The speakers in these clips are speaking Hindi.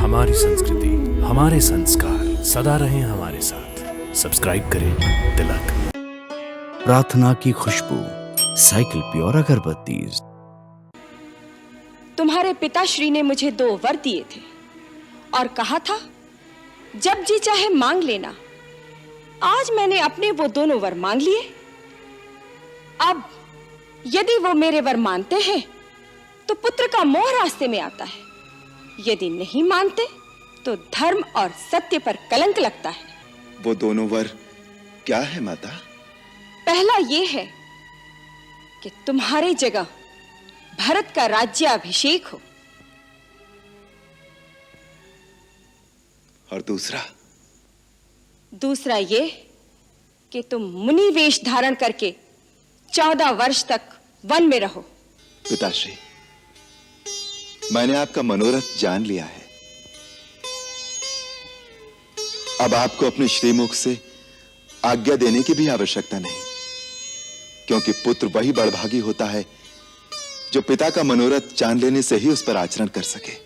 हमारी संस्कृति, हमारे संस्कार सदा रहें हमारे साथ। सब्सक्राइब करें तिलक। प्रार्थना की खुशबू, साइकिल प्योर अगरबत्ती। तुम्हारे पिताश्री ने मुझे 2 वर दिए थे और कहा था जब जी चाहे मांग लेना। आज मैंने अपने वो दोनों वर मांग लिए। अब यदि वो मेरे वर मानते हैं तो पुत्र का मोह रास्ते में आता है, यदि नहीं मानते तो धर्म और सत्य पर कलंक लगता है। वो दोनों वर क्या है माता? पहला ये है कि तुम्हारी जगह भरत का राज्याभिषेक हो, और दूसरा ये कि तुम मुनि वेश धारण करके 14 वर्ष तक वन में रहो। पिताश्री, मैंने आपका मनोरथ जान लिया है। अब आपको अपने श्रीमुख से आज्ञा देने की भी आवश्यकता नहीं, क्योंकि पुत्र वही बड़भागी होता है जो पिता का मनोरथ जान लेने से ही उस पर आचरण कर सके।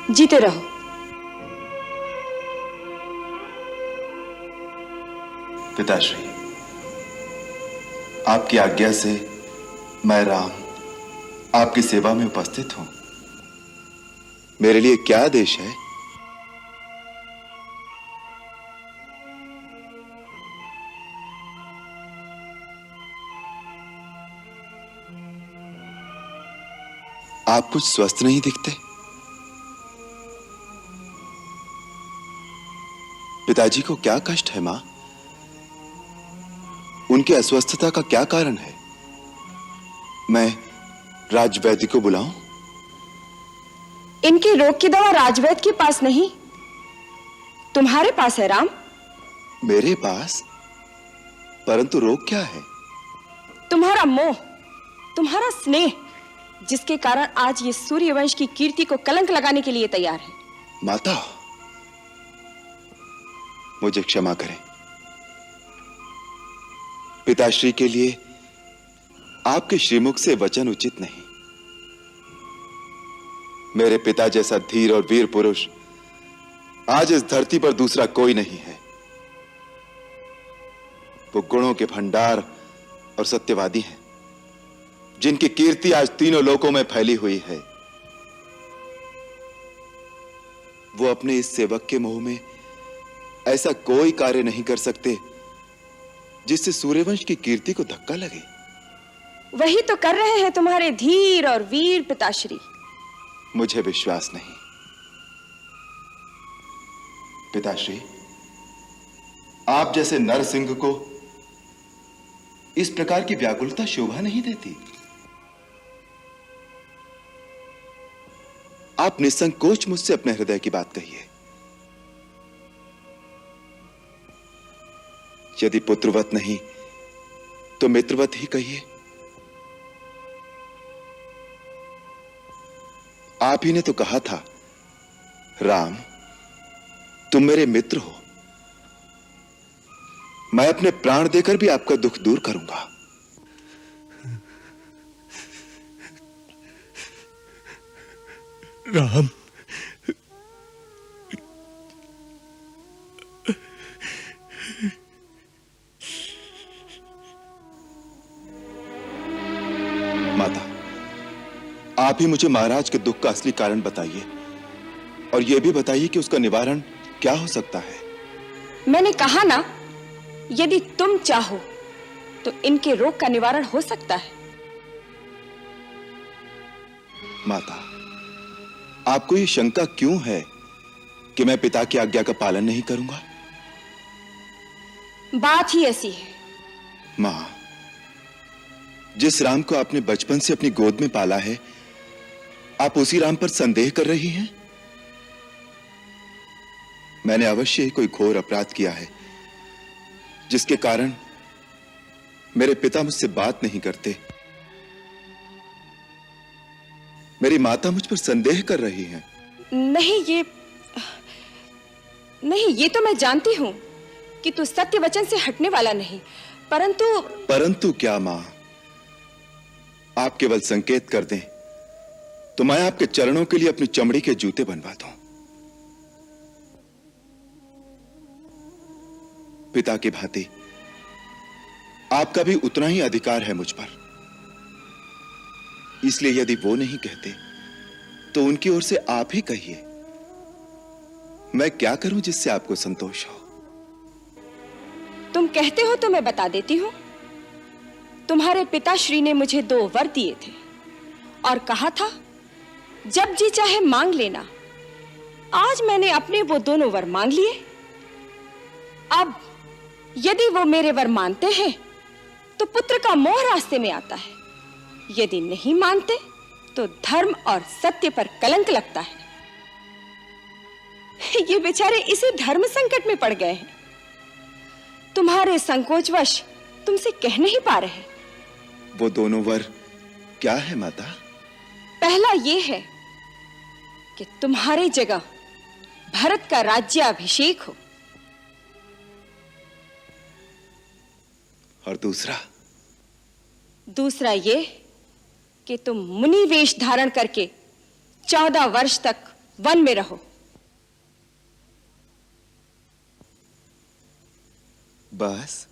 जीते रहो। पिताश्री, आपकी आज्ञा से मैं राम आपकी सेवा में उपस्थित हूं। मेरे लिए क्या आदेश है? आप कुछ स्वस्थ नहीं दिखते। पिताजी को क्या कष्ट है मां? उनकी अस्वस्थता का क्या कारण है? मैं राजवैद्य को बुलाऊं? इनके रोग की दवा राजवैद्य के पास नहीं, तुम्हारे पास है राम। मेरे पास? परंतु रोग क्या है? तुम्हारा मोह, तुम्हारा स्नेह, जिसके कारण आज ये सूर्यवंश की कीर्ति को कलंक लगाने के लिए तैयार है। माता, मुझे क्षमा करें। पिताश्री के लिए आपके श्रीमुख से वचन उचित नहीं। मेरे पिता जैसा धीर और वीर पुरुष आज इस धरती पर दूसरा कोई नहीं है। वो गुणों के भंडार और सत्यवादी हैं, जिनकी कीर्ति आज तीनों लोकों में फैली हुई है। वो अपने इस सेवक के मोह में ऐसा कोई कार्य नहीं कर सकते जिससे सूर्यवंश की कीर्ति को धक्का लगे। वही तो कर रहे हैं तुम्हारे धीर और वीर पिताश्री। मुझे विश्वास नहीं। पिताश्री, आप जैसे नरसिंह को इस प्रकार की व्याकुलता शोभा नहीं देती। आप निसंकोच मुझसे अपने हृदय की बात कहिए। यदि पुत्रवत नहीं तो मित्रवत ही कहिए। आप ही ने तो कहा था, राम तुम मेरे मित्र हो, मैं अपने प्राण देकर भी आपका दुख दूर करूंगा। राम, माता, आप ही मुझे महाराज के दुख का असली कारण बताइए, और यह भी बताइए कि उसका निवारण क्या हो सकता है। मैंने कहा ना, यदि तुम चाहो तो इनके रोग का निवारण हो सकता है। माता, आपको ये शंका क्यों है कि मैं पिता की आज्ञा का पालन नहीं करूंगा? बात ही ऐसी है। मां, जिस राम को आपने बचपन से अपनी गोद में पाला है, आप उसी राम पर संदेह कर रही हैं? मैंने अवश्य ही कोई घोर अपराध किया है, जिसके कारण मेरे पिता मुझसे बात नहीं करते। मेरी माता मुझ पर संदेह कर रही हैं। नहीं, ये तो मैं जानती हूं कि तू सत्य वचन से हटने वाला नहीं, परंतु क्या मां? आप केवल संकेत कर दें तो मैं आपके चरणों के लिए अपनी चमड़ी के जूते बनवा दूं। पिता की भांति आपका भी उतना ही अधिकार है मुझ पर, इसलिए यदि वो नहीं कहते तो उनकी ओर से आप ही कहिए। मैं क्या करूं जिससे आपको संतोष हो? तुम कहते हो तो मैं बता देती हूं। तुम्हारे पिताश्री ने मुझे 2 वर दिए थे और कहा था, जब जी चाहे मांग लेना। आज मैंने अपने वो दोनों वर मांग लिए। अब यदि वो मेरे वर मानते हैं तो पुत्र का मोह रास्ते में आता है, यदि नहीं मानते तो धर्म और सत्य पर कलंक लगता है। ये बेचारे इसी धर्म संकट में पड़ गए हैं। तुम्हारे संकोचवश तुमसे कह नहीं पा रहे। वो दोनों वर क्या है माता? पहला ये है कि तुम्हारी जगह भरत का राज्याभिषेक हो, और दूसरा ये कि तुम मुनि वेश धारण करके 14 वर्ष तक वन में रहो। बस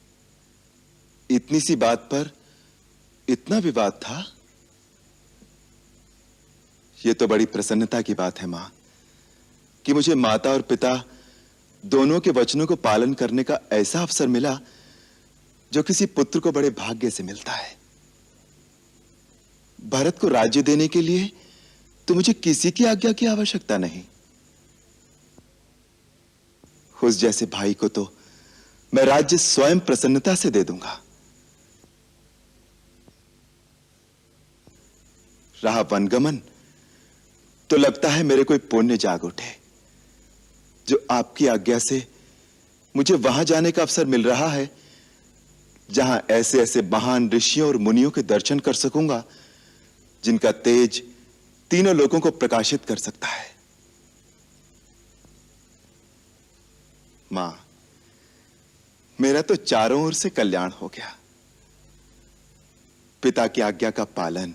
इतनी सी बात पर इतना विवाद था? यह तो बड़ी प्रसन्नता की बात है मां, कि मुझे माता और पिता दोनों के वचनों को पालन करने का ऐसा अवसर मिला जो किसी पुत्र को बड़े भाग्य से मिलता है। भरत को राज्य देने के लिए तो मुझे किसी की आज्ञा की आवश्यकता नहीं। उस जैसे भाई को तो मैं राज्य स्वयं प्रसन्नता से दे दूंगा। रहा वनगमन, तो लगता है मेरे कोई पुण्य जाग उठे, जो आपकी आज्ञा से मुझे वहां जाने का अवसर मिल रहा है, जहां ऐसे ऐसे महान ऋषियों और मुनियों के दर्शन कर सकूंगा, जिनका तेज तीनों लोगों को प्रकाशित कर सकता है। मां, मेरा तो चारों ओर से कल्याण हो गया। पिता की आज्ञा का पालन,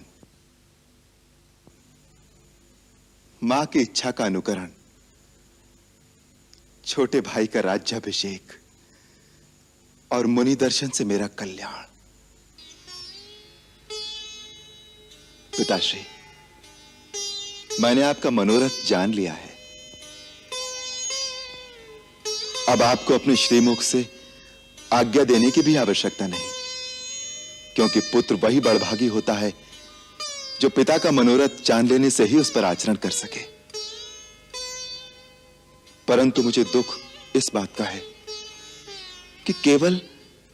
मां की इच्छा का अनुकरण, छोटे भाई का राज्याभिषेक और मुनि दर्शन से मेरा कल्याण। पिताश्री, मैंने आपका मनोरथ जान लिया है। अब आपको अपने श्रीमुख से आज्ञा देने की भी आवश्यकता नहीं, क्योंकि पुत्र वही बड़भागी होता है जो पिता का मनोरथ जान लेने से ही उस पर आचरण कर सके। परंतु मुझे दुख इस बात का है कि केवल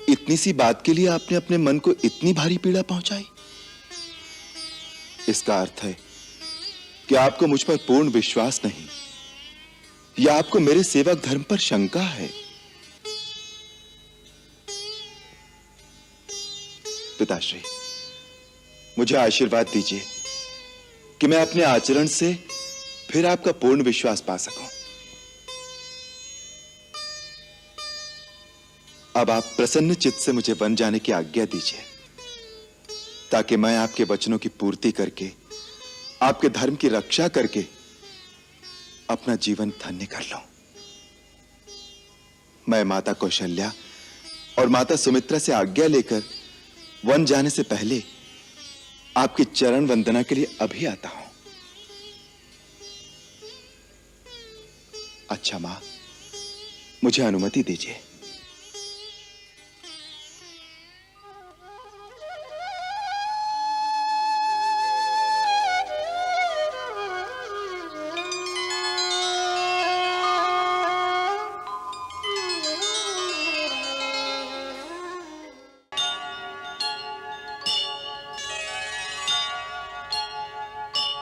इतनी सी बात के लिए आपने अपने मन को इतनी भारी पीड़ा पहुंचाई। इसका अर्थ है कि आपको मुझ पर पूर्ण विश्वास नहीं, या आपको मेरे सेवक धर्म पर शंका है। पिताश्री, मुझे आशीर्वाद दीजिए कि मैं अपने आचरण से फिर आपका पूर्ण विश्वास पा सकूं। अब आप प्रसन्न चित्त से मुझे वन जाने की आज्ञा दीजिए, ताकि मैं आपके वचनों की पूर्ति करके, आपके धर्म की रक्षा करके अपना जीवन धन्य कर लूं। मैं माता कौशल्या और माता सुमित्रा से आज्ञा लेकर वन जाने से पहले आपकी चरण वंदना के लिए अभी आता हूं। अच्छा मां, मुझे अनुमति दीजिए।